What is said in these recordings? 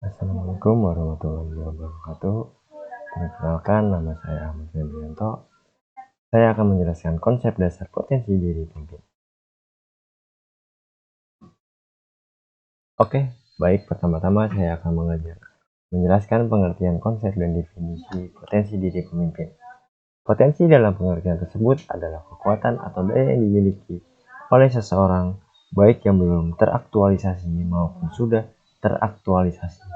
Assalamualaikum warahmatullahi wabarakatuh. Perkenalkan, nama saya Ahmad Febrianto. Saya akan menjelaskan konsep dasar potensi diri pemimpin. Oke, baik. Pertama-tama saya akan menjelaskan pengertian konsep dan definisi potensi diri pemimpin. Potensi dalam pengertian tersebut adalah kekuatan atau daya yang dimiliki oleh seseorang, baik yang belum teraktualisasi maupun sudah teraktualisasi,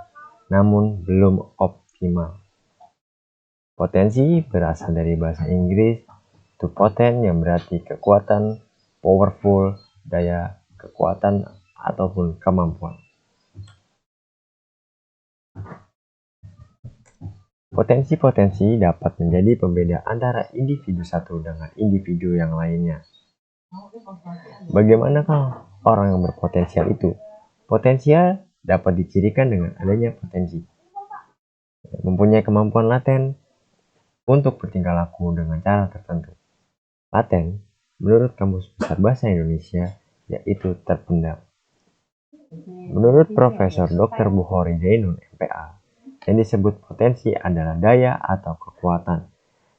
namun belum optimal. Potensi berasal dari bahasa Inggris to potent yang berarti kekuatan, powerful, daya, kekuatan, ataupun kemampuan. Potensi-potensi dapat menjadi pembeda antara individu satu dengan individu yang lainnya. Bagaimanakah orang yang berpotensial itu? Potensial dapat dicirikan dengan adanya potensi. Mempunyai kemampuan laten untuk bertingkah laku dengan cara tertentu. Laten, menurut Kamus Besar Bahasa Indonesia, yaitu terpendam. Menurut Profesor Dr. Bukhari Zainun, MPA, yang disebut potensi adalah daya atau kekuatan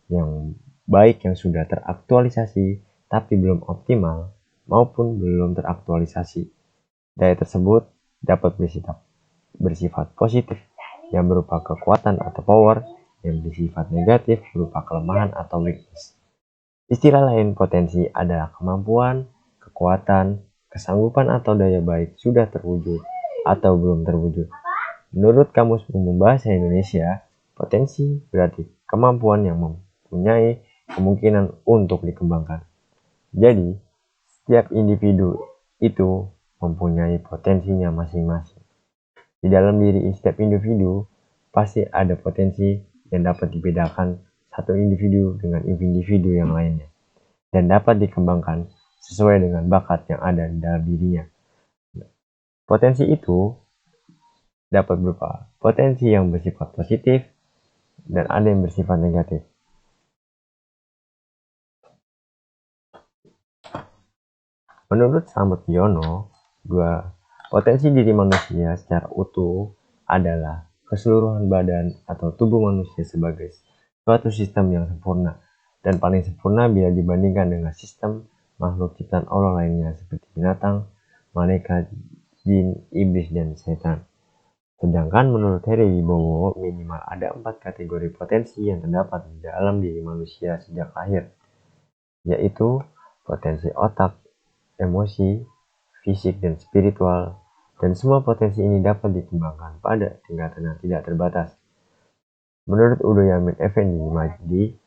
yang baik yang sudah teraktualisasi tapi belum optimal maupun belum teraktualisasi. Daya tersebut dapat bersifat positif yang berupa kekuatan atau power, yang bersifat negatif berupa kelemahan atau weakness. Istilah lain potensi adalah kemampuan, kekuatan, kesanggupan atau daya baik sudah terwujud atau belum terwujud. Menurut Kamus Umum Bahasa Indonesia, potensi berarti kemampuan yang mempunyai kemungkinan untuk dikembangkan. Jadi, setiap individu itu mempunyai potensinya masing-masing. Di dalam diri setiap individu pasti ada potensi yang dapat dibedakan satu individu dengan individu yang lainnya dan dapat dikembangkan sesuai dengan bakat yang ada di dalam dirinya. Potensi itu dapat berupa potensi yang bersifat positif dan ada yang bersifat negatif. Menurut Samudiono, potensi diri manusia secara utuh adalah keseluruhan badan atau tubuh manusia sebagai suatu sistem yang sempurna dan paling sempurna bila dibandingkan dengan sistem makhluk ciptaan Allah lainnya seperti binatang, malaikat, jin, iblis, dan setan. Sedangkan menurut Heri Wibowo, minimal ada 4 kategori potensi yang terdapat di dalam diri manusia sejak lahir, yaitu potensi otak, emosi, fisik, dan spiritual, dan semua potensi ini dapat dikembangkan pada tingkatan yang tidak terbatas. Menurut Udo Yamin Effendi Majdi,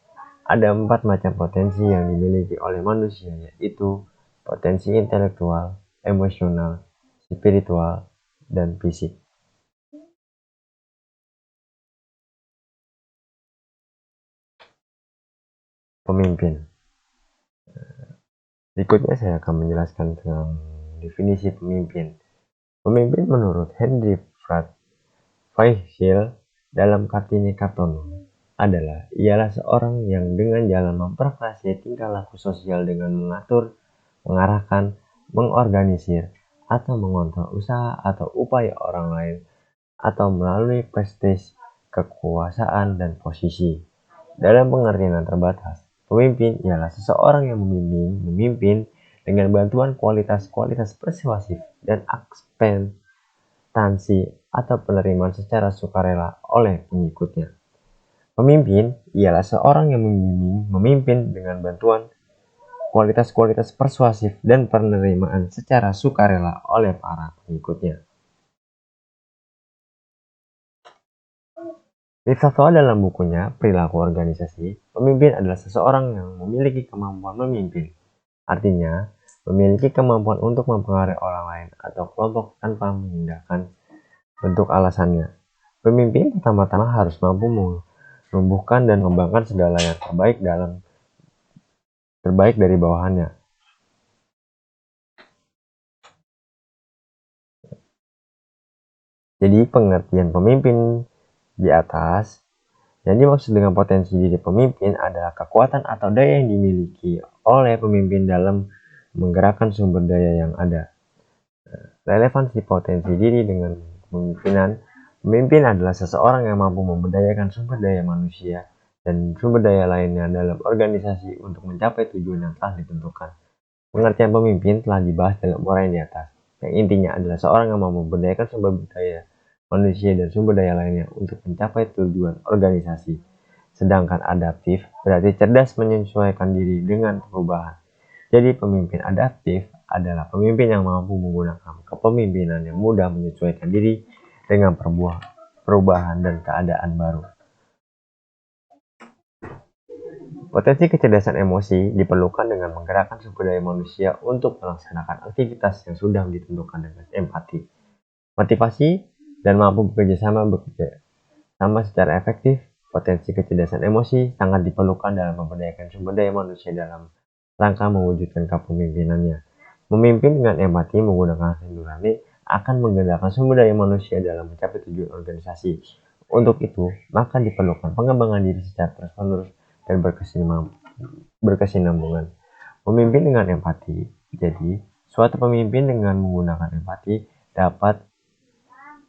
ada 4 macam potensi yang dimiliki oleh manusia, yaitu potensi intelektual, emosional, spiritual, dan fisik. Pemimpin. Berikutnya saya akan menjelaskan tentang definisi pemimpin. Pemimpin menurut Henry Fayhil dalam Kartini Kartono ialah seorang yang dengan jalan memperkasi tingkah laku sosial dengan mengatur, mengarahkan, mengorganisir, atau mengontrol usaha atau upaya orang lain atau melalui prestis, kekuasaan, dan posisi. Dalam pengertian yang terbatas, pemimpin ialah seseorang yang memimpin dengan bantuan kualitas-kualitas persuasif dan aksentansi atau penerimaan secara sukarela oleh pengikutnya. Pemimpin ialah seorang yang memimpin dengan bantuan kualitas-kualitas persuasif dan penerimaan secara sukarela oleh para pengikutnya. Riffatho dalam bukunya Perilaku Organisasi, pemimpin adalah seseorang yang memiliki kemampuan memimpin. Artinya, memiliki kemampuan untuk mempengaruhi orang lain atau kelompok tanpa mengindahkan bentuk alasannya. Pemimpin pertama-tama harus mampu menumbuhkan dan mengembangkan segala yang terbaik dari bawahannya. Jadi pengertian pemimpin di atas, yang dimaksud dengan potensi diri pemimpin adalah kekuatan atau daya yang dimiliki oleh pemimpin dalam menggerakkan sumber daya yang ada. Relevansi potensi diri dengan kepemimpinan Pemimpin adalah seseorang yang mampu memberdayakan sumber daya manusia dan sumber daya lainnya dalam organisasi untuk mencapai tujuan yang telah ditentukan. Pengertian pemimpin telah dibahas dalam uraian di atas, yang intinya adalah seorang yang mampu memberdayakan sumber daya manusia dan sumber daya lainnya untuk mencapai tujuan organisasi. Sedangkan adaptif berarti cerdas menyesuaikan diri dengan perubahan. Jadi pemimpin adaptif adalah pemimpin yang mampu menggunakan kepemimpinan yang mudah menyesuaikan diri dengan perubahan dan keadaan baru. Potensi kecerdasan emosi diperlukan dengan menggerakkan sumber daya manusia untuk melaksanakan aktivitas yang sudah ditentukan dengan empati, motivasi, dan mampu bekerja sama secara efektif. Potensi kecerdasan emosi sangat diperlukan dalam memberdayakan sumber daya manusia dalam rangka mewujudkan kepemimpinannya. Memimpin dengan empati menggunakan hati nurani akan menggerakkan sumber daya manusia dalam mencapai tujuan organisasi. Untuk itu, maka diperlukan pengembangan diri secara terus-menerus dan berkesinambungan. Memimpin dengan empati. Jadi, suatu pemimpin dengan menggunakan empati dapat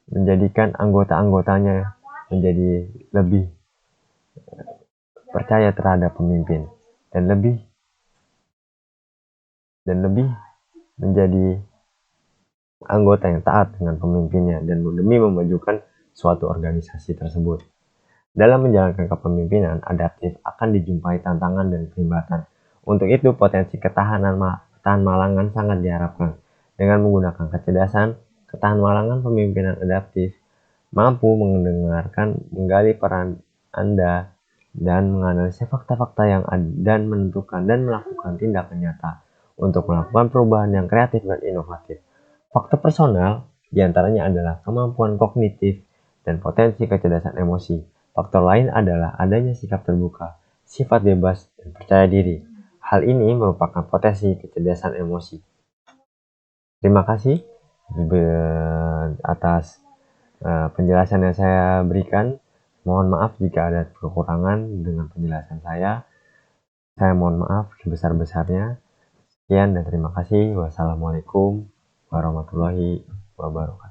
menjadikan anggota-anggotanya menjadi lebih percaya terhadap pemimpin dan lebih menjadi anggota yang taat dengan pemimpinnya dan demi memajukan suatu organisasi tersebut. Dalam menjalankan kepemimpinan adaptif akan dijumpai tantangan dan keterlibatan. Untuk itu, potensi ketahan malangan sangat diharapkan. Dengan menggunakan kecerdasan, ketahan malangan pemimpinan adaptif mampu mendengarkan, menggali peran Anda, dan menganalisis fakta-fakta yang ada dan menentukan dan melakukan tindakan nyata untuk melakukan perubahan yang kreatif dan inovatif. Faktor personal diantaranya adalah kemampuan kognitif dan potensi kecerdasan emosi. Faktor lain adalah adanya sikap terbuka, sifat bebas, dan percaya diri. Hal ini merupakan potensi kecerdasan emosi. Terima kasih atas penjelasan yang saya berikan. Mohon maaf jika ada kekurangan dengan penjelasan saya. Saya mohon maaf sebesar-besarnya. Sekian dan terima kasih. Wassalamualaikum warahmatullahi wabarakatuh.